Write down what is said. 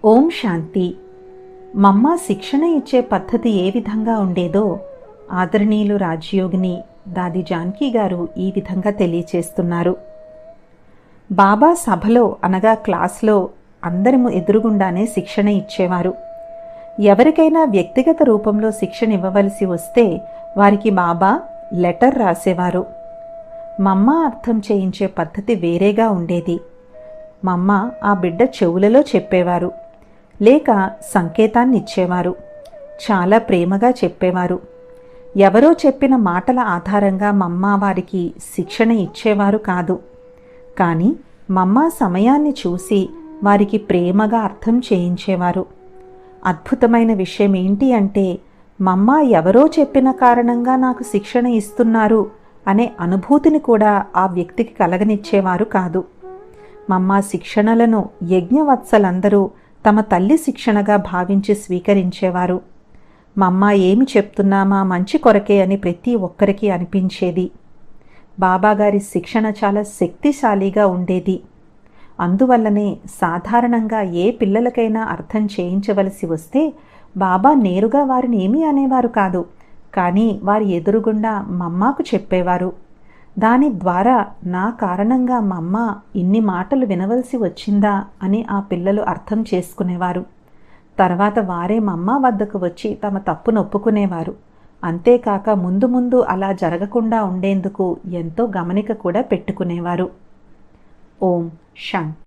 ఓం శాంతి. మమ్మ శిక్షణ ఇచ్చే పద్ధతి ఏ విధంగా ఉండేదో ఆదరణీయులు రాజయోగిని దాది జానకి గారు ఈ విధంగా తెలియచేస్తున్నారు. బాబా సభలో అనగా క్లాస్లో అందరి ఎదురుగుండానే శిక్షణ ఇచ్చేవారు. ఎవరికైనా వ్యక్తిగత రూపంలో శిక్షణ ఇవ్వవలసి వస్తే వారికి బాబా లెటర్ రాసేవారు. మమ్మ అర్థం చేయించే పద్ధతి వేరేగా ఉండేది. మమ్మ ఆ బిడ్డ చెవులలో చెప్పేవారు, లేక సంకేతాన్ని ఇచ్చేవారు. చాలా ప్రేమగా చెప్పేవారు. ఎవరో చెప్పిన మాటల ఆధారంగా మమ్మ వారికి శిక్షణ ఇచ్చేవారు కాదు. కానీ మమ్మ సమయాన్ని చూసి వారికి ప్రేమగా అర్థం చేయించేవారు. అద్భుతమైన విషయం ఏంటి అంటే, మమ్మ ఎవరో చెప్పిన కారణంగా నాకు శిక్షణ ఇస్తున్నారు అనే అనుభూతిని కూడా ఆ వ్యక్తికి కలగనిచ్చేవారు కాదు. మమ్మ శిక్షణలను యజ్ఞవత్సలందరూ తమ తల్లి శిక్షణగా భావించి స్వీకరించేవారు. మమ్మ ఏమి చెప్తున్నామా మంచి కొరకే అని ప్రతి ఒక్కరికి అనిపించేది. బాబాగారి శిక్షణ చాలా శక్తిశాలిగా ఉండేది. అందువల్లనే సాధారణంగా ఏ పిల్లలకైనా అర్థం చేయించవలసి వస్తే బాబా నేరుగా వారిని ఏమీ అనేవారు కాదు, కానీ వారి ఎదురుగుండా మమ్మాకు చెప్పేవారు. దాని ద్వారా నా కారణంగా మమ్మ ఇన్ని మాటలు వినవలసి వచ్చిందా అని ఆ పిల్లలు అర్థం చేసుకునేవారు. తర్వాత వారే మమ్మ వద్దకు వచ్చి తమ తప్పును ఒప్పుకునేవారు. అంతేకాక ముందు ముందు అలా జరగకుండా ఉండేందుకు ఎంతో గమనిక కూడా పెట్టుకునేవారు. ఓం శాంతి.